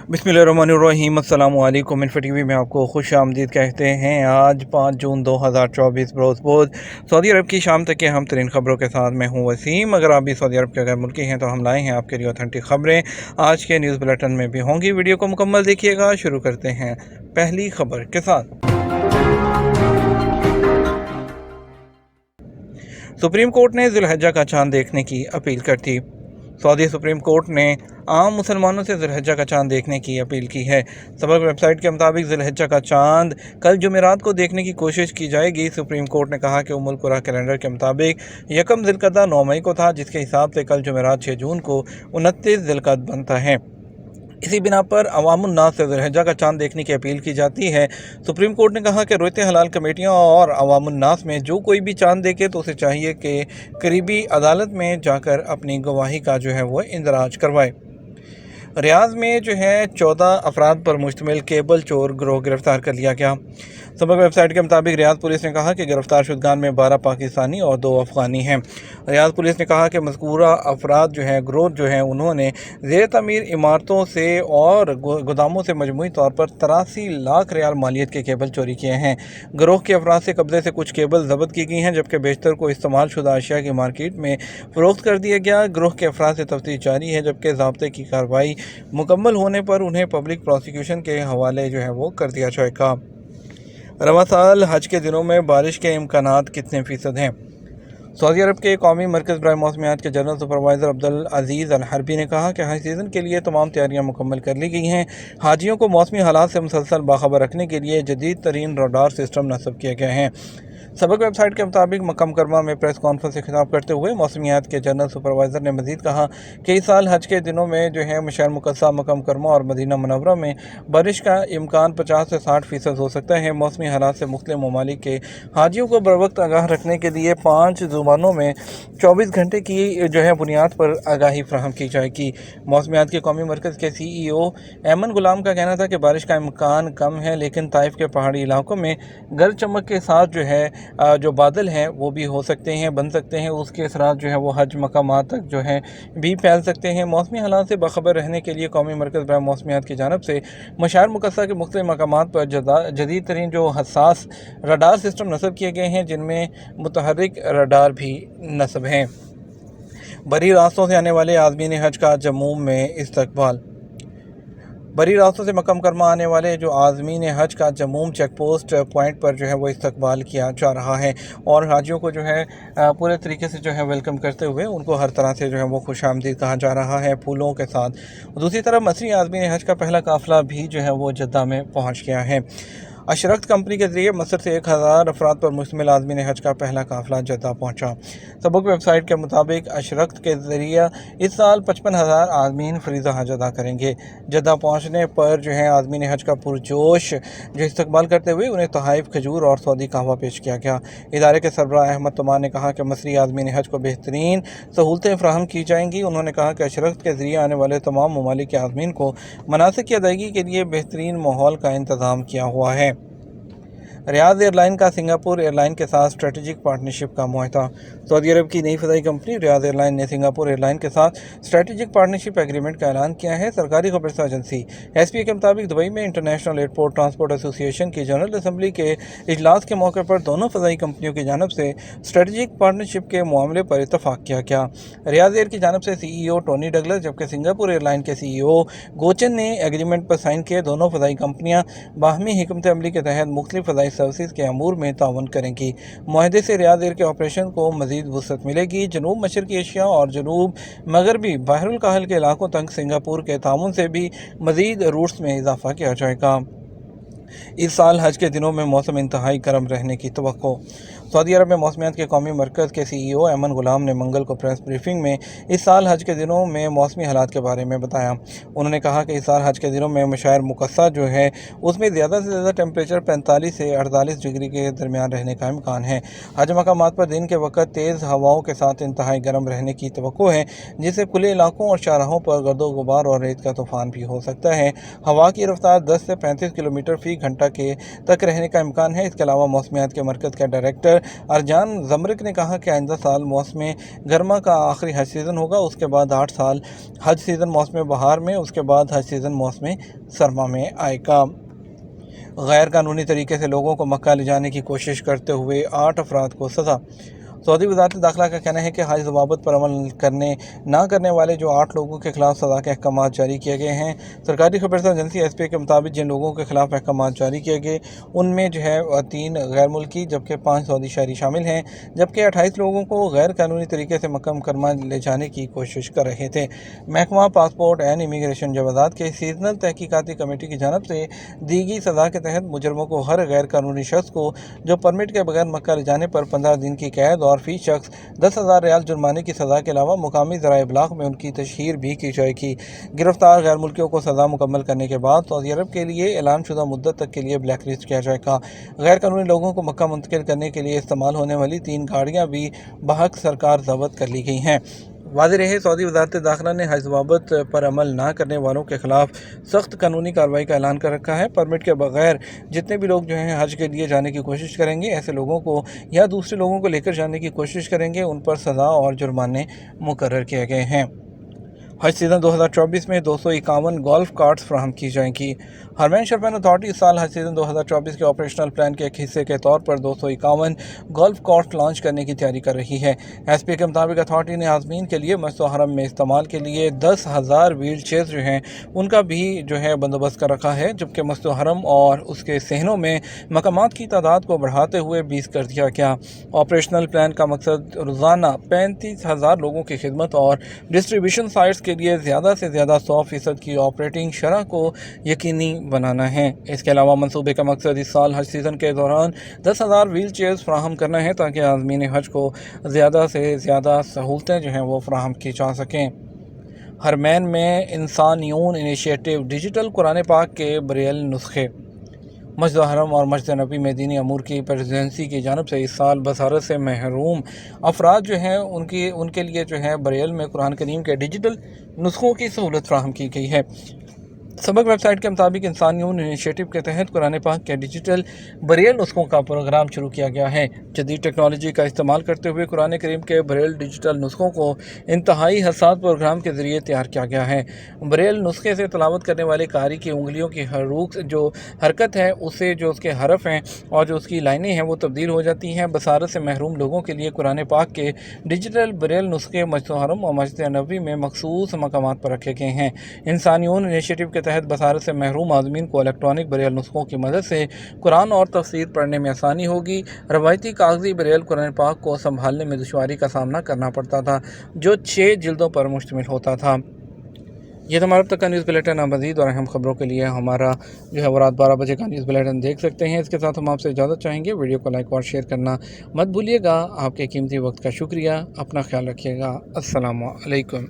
बिस्मिल्लाहिर्रहमानिर्रहीम। अस्सलामु अलैकुम। इन्फो टीवी में आपको खुश आमदीद कहते हैं। आज 5 जून 2024 बरोज़ सऊदी अरब की शाम तक के अहम तरीन खबरों के साथ मैं हूँ वसीम। अगर आप भी सऊदी अरब के गैर मुल्की हैं तो हम लाए हैं आपके लिए ऑथेंटिक खबरें। आज के न्यूज़ बुलेटिन में भी होंगी, वीडियो को मुकम्मल देखिएगा। शुरू करते हैं पहली खबर के साथ। सुप्रीम कोर्ट ने ज़ुल्हिज्जा का चांद देखने की अपील कर दी। सऊदी सुप्रीम कोर्ट ने आम मुसलमानों से ज़ुल्हिज्जा का चांद देखने की अपील की है। सबक वेबसाइट के मुताबिक ज़ुल्हिज्जा का चांद कल जुमेरात को देखने की कोशिश की जाएगी। सुप्रीम कोर्ट ने कहा कि उम्मुल कुरा कैलेंडर के मुताबिक यकम ज़िलक़दा 9 मई को था, जिसके हिसाब से कल जुमेरात 6 जून को 29 ज़िलक़द बनता है। इसी बिना पर अवामुन्नास से ज़ुल्हिज्जा का चांद देखने की अपील की जाती है। सुप्रीम कोर्ट ने कहा कि रोयत हलाल कमेटियां और अवामुन्नास में जो कोई भी चांद देखे तो उसे चाहिए कि करीबी अदालत में जाकर अपनी गवाही का जो है वो इंदराज करवाए। रियाद में जो है 14 अफराद पर मुश्तमिल केबल चोर गिरोह गिरफ्तार कर लिया गया। सबक वेबसाइट के मुताबिक रियाद पुलिस ने कहा कि गिरफ्तार शुदगान में 12 पाकिस्तानी और 2 अफ़गानी हैं। रियाद पुलिस ने कहा कि मज़कूरा अफराद जो हैं ग्रोह जो हैं उन्होंने ज़ेर तमीर इमारतों से और गोदामों से मजमूई तौर पर 83 लाख रियाल मालियत के केबल चोरी किए हैं। गिरोह के अफराद से कब्ज़े से कुछ केबल ज़ब्त की गई हैं, जबकि बेशतर को इस्तेमाल शुदा अशिया की मार्केट में फ़रोख्त कर दिया गया। गिरोह के अफराद से तफ्तीश जारी है, जबकि ज़ाब्ते की कार्रवाई मुकम्मल होने पर उन्हें पब्लिक प्रोसिक्यूशन के हवाले जो है वो कर दिया जाएगा। रवां साल हज के दिनों में बारिश के इम्कानात कितने फ़ीसद हैं? सऊदी अरब के कौमी मरकज़ बराए मौसमियात के जनरल सुपरवाइज़र अब्दुल अज़ीज़ अल हरबी ने कहा कि हज सीज़न के लिए तमाम तैयारियां मुकम्मल कर ली गई हैं। हाजियों को मौसमी हालात से मुसलसल बाखबर रखने के लिए जदीद तरीन रडार सिस्टम नस्ब किए गए हैं। सबक वेबसाइट के मुताबिक मक्का मुकरमा में प्रेस कॉन्फ्रेंस से खिताब करते हुए मौसमियात के जनरल सुपरवाइज़र ने मज़ीद कहा कि इस साल हज के दिनों में जो है शहर मुकद्दसा मक्का मुकरमा और मदीना मुनव्वरा में बारिश का इम्कान 50 से 60% हो सकता है। मौसमी हालात से मुख्तलिफ ममालिक के हाजियों को बरवक्त आगाह रखने के लिए 5 ज़ुबानों में 24 घंटे की जो है बुनियाद पर आगाही फ्राहम की जाएगी। मौसमियात के कौमी मरकज़ के CEO ऐमन गुलाम का कहना था कि बारिश का इम्कान कम है, लेकिन ताइफ के पहाड़ी इलाकों में गरज चमक के साथ जो है जो बादल हैं वो भी हो सकते हैं, बन सकते हैं। उसके असरात जो है वो हज मकामात तक जो है भी फैल सकते हैं। मौसमी हालात से बाखबर रहने के लिए कौमी मरकज़ बराए मौसमियात की जानब से मशार मुकद्दसा के मुख्तलिफ मकामात पर जदीद तरीन जो हसास रडार सिस्टम नस्ब किए गए हैं, जिनमें मुतहर्रिक रडार भी नस्ब हैं। बरी रास्तों से आने वाले आज़मीन हज का जम्मू में इस्तकबाल। बरी रास्तों से मक्का मुकरमा आने वाले जो आज़मीन हज का जम्मू चेक पोस्ट पॉइंट पर जो है वो इस्तकबाल किया जा रहा है और हाजियों को जो है पूरे तरीके से जो है वेलकम करते हुए उनको हर तरह से जो है वो खुश आमदीद कहा जा रहा है फूलों के साथ। दूसरी तरफ मसरी आज़मीन हज का पहला काफ़िला भी जो है वो जद्दा में पहुँच गया है। अशरक्त कंपनी के ज़रिए मसर से 1000 अफराद पर मुश्तमिल आज़मीन हज का पहला काफ़िला जद्दा पहुँचा। सबक वेबसाइट के मुताबिक अशरक्त के ज़रिए इस साल 55,000 आज़मीन फ़रीज़ा हज अदा करेंगे। जद्दा पहुँचने पर जो है आज़मीन हज का पुरजोश जो इस्तकबाल करते हुए उन्हें तोहफ़ खजूर और सऊदी कहवा पेश किया गया। इदारे के सरबराह अहमद तोमार ने कहा कि मसरी आज़मीन हज को बेहतरीन सहूलतें फ़राहम की जाएंगी। उन्होंने कहा कि अशरक्त के ज़रिए आने वाले तमाम ममालिक के आज़मीन को मनासिक की अदायगी के लिए बेहतरीन माहौल का इंतज़ाम किया हुआ है। रियाद एयरलाइन का सिंगापुर एयरलाइन के साथ स्ट्रेटेजिक पार्टनरशिप का मुआहदा। सऊदी अरब की नई फ़ज़ाई कंपनी रियाद एयरलाइन ने सिंगापुर एयरलाइन के साथ स्ट्रेटेजिक पार्टनरशिप एग्रीमेंट का ऐलान किया है। सरकारी खबरसा एजेंसी SPA के मुताबिक दुबई में इंटरनेशनल एयरपोर्ट ट्रांसपोर्ट एसोसिएशन की जनरल असम्बली के इजलास के मौके पर दोनों फ़ज़ाई कंपनियों की जानब से स्ट्रेटेजिक पार्टनरशिप के मामले पर इतफाक़ किया गया। रियाद एयर की जानब से CEO टोनी डगलस, जबकि सिंगापुर एयरलाइन के CEO गोचन ने एग्रीमेंट पर साइन किए। दोनों फ़ज़ाई कंपनियाँ बाहमी हिकमत अमली के तहत मुख्तलिफ फ़ज़ाई सर्विस के अमूर में ताउन करेंगी। मुआहदे से रियाद एयर के ऑपरेशन को मज़ीद वुसअत मिलेगी। जनूब मशरक़ी एशिया और जनूब मगरबी बहरुल काहिल के इलाकों तक सिंगापुर के ताउन से भी मज़ीद रूट्स में इजाफ़ा किया जाएगा। इस साल हज के दिनों में मौसम इंतहाई गर्म रहने की तवक्को। सऊदी अरब में मौसमियात के कौमी मरकज़ के CEO ऐमन गुलाम ने मंगल को प्रेस ब्रीफिंग में इस साल हज के दिनों में मौसमी हालात के बारे में बताया। उन्होंने कहा कि इस साल हज के दिनों में मशायर मुकद्दसा जो है उसमें ज़्यादा से ज़्यादा टेम्परेचर 45 से 48 डिग्री के दरमियान रहने का इम्कान है। हज मकामात पर दिन के वक्त तेज़ हवाओं के साथ इंतहाई गर्म रहने की तवक्को है, जिससे खुले इलाकों और शाहराहों पर गर्दो गुबार और रेत का तूफ़ान भी हो सकता है। हवा की रफ्तार 10 से 35 किलोमीटर फ़ी घंटा के तक रहने का इम्कान है। इसके अलावा मौसमियात के मरकज़ के डायरेक्टर ڈاکٹر ارجان زمرک نے کہا کہ آئندہ سال موسم گرما کا آخری حج سیزن ہوگا، اس کے بعد 8 سال حج سیزن موسم بہار میں، اس کے بعد حج سیزن موسم سرما میں آئے گا۔ غیر قانونی طریقے سے لوگوں کو مکہ لے جانے کی کوشش کرتے ہوئے 8 افراد کو سزا۔ سعودی وزارت داخلہ کا کہنا ہے کہ حج ضوابط پر عمل نہ کرنے والے جو 8 لوگوں کے خلاف سزا کے احکامات جاری کیے گئے ہیں۔ سرکاری خبررساں ایجنسی ایس پی اے کے مطابق جن لوگوں کے خلاف احکامات جاری کیے گئے ان میں 3 غیر ملکی جبکہ 5 سعودی شہری شامل ہیں، جبکہ 28 لوگوں کو غیر قانونی طریقے سے مکہ مکرمہ لے جانے کی کوشش کر رہے تھے۔ محکمہ پاسپورٹ اینڈ امیگریشن جوازات کے سیزنل تحقیقاتی کمیٹی کی جانب سے دی گئی سزا کے تحت مجرموں کو ہر غیر قانونی شخص کو جو پرمٹ کے بغیر مکہ لے جانے پر 15 دن کی قید اور فی شخص 10,000 ریال جرمانے کی سزا کے علاوہ مقامی ذرائع ابلاغ میں ان کی تشہیر بھی کی جائے گی۔ گرفتار غیر ملکیوں کو سزا مکمل کرنے کے بعد سعودی عرب کے لیے اعلان شدہ مدت تک کے لیے بلیک لسٹ کیا جائے گا۔ غیر قانونی لوگوں کو مکہ منتقل کرنے کے لیے استعمال ہونے والی 3 گاڑیاں بھی بحق سرکار ضبط کر لی گئی ہیں۔ واضح رہے، سعودی وزارت داخلہ نے حج ضوابط پر عمل نہ کرنے والوں کے خلاف سخت قانونی کارروائی کا اعلان کر رکھا ہے۔ پرمٹ کے بغیر جتنے بھی لوگ حج کے لیے جانے کی کوشش کریں گے، ایسے لوگوں کو یا دوسرے لوگوں کو لے کر جانے کی کوشش کریں گے، ان پر سزا اور جرمانے مقرر کیے گئے ہیں۔ حج سیزن 2024 میں 251 گولف کارٹس فراہم کی جائیں گی۔ حرمین شریفین اتھارٹی اس سال حج سیزن 2024 کے آپریشنل پلان کے ایک حصے کے طور پر 251 گولف کارٹ لانچ کرنے کی تیاری کر رہی ہے۔ ایس پی کے مطابق اتھارٹی نے عازمین کے لیے مسجد حرم میں استعمال کے لیے 10,000 ویل چیئرز ان کا بھی بندوبست کر رکھا ہے، جبکہ مسجد حرم اور اس کے صحنوں میں مقامات کی تعداد کو بڑھاتے ہوئے 20 کر دیا گیا۔ آپریشنل پلان کا مقصد روزانہ 35,000 لوگوں کی خدمت اور ڈسٹریبیوشن سائٹس کے لیے زیادہ سے زیادہ 100% کی آپریٹنگ شرح کو یقینی بنانا ہے۔ اس کے علاوہ منصوبے کا مقصد اس سال حج سیزن کے دوران 10,000 ویل چیئرز فراہم کرنا ہے تاکہ عازمین حج کو زیادہ سے زیادہ سہولتیں وہ فراہم کی جا سکیں۔ حرمین میں انسانیون انیشیٹو ڈیجیٹل قرآن پاک کے بریل نسخے۔ مسجد حرم اور مسجد نبی میں دینی امور کی پریزیڈنسی کی جانب سے اس سال بصارت سے محروم افراد ان کے لیے بریل میں قرآن کریم کے ڈیجیٹل نسخوں کی سہولت فراہم کی گئی ہے۔ سبق ویب سائٹ کے مطابق انسانیون انیشیٹو کے تحت قرآن پاک کے ڈیجیٹل بریل نسخوں کا پروگرام شروع کیا گیا ہے۔ جدید ٹیکنالوجی کا استعمال کرتے ہوئے قرآن کریم کے بریل ڈیجیٹل نسخوں کو انتہائی حساس پروگرام کے ذریعے تیار کیا گیا ہے۔ بریل نسخے سے تلاوت کرنے والے قاری کی انگلیوں کی جو حرکت ہے، اسے جو اس کے حرف ہیں اور جو اس کی لائنیں ہیں وہ تبدیل ہو جاتی ہیں۔ بصارت سے محروم لوگوں کے لیے قرآن پاک کے ڈیجیٹل بریل نسخے مسجد حرم اور مسجد نبی میں مخصوص مقامات پر رکھے گئے ہیں۔ انسانیون انیشیٹو کے تحت بصارت سے محروم عازمین کو الیکٹرانک بریل نسخوں کی مدد سے قرآن اور تفسیر پڑھنے میں آسانی ہوگی۔ روایتی کاغذی بریل قرآن پاک کو سنبھالنے میں دشواری کا سامنا کرنا پڑتا تھا، جو 6 جلدوں پر مشتمل ہوتا تھا۔ یہ ہمارا اب تک کا نیوز بلیٹن۔ مزید اور اہم خبروں کے لیے ہمارا وہ رات 12 بجے کا نیوز بلیٹن دیکھ سکتے ہیں۔ اس کے ساتھ ہم آپ سے اجازت چاہیں گے، ویڈیو کو لائک اور شیئر کرنا مت بھولیے گا۔ آپ کے قیمتی وقت کا شکریہ، اپنا خیال رکھیے گا۔ السلام علیکم۔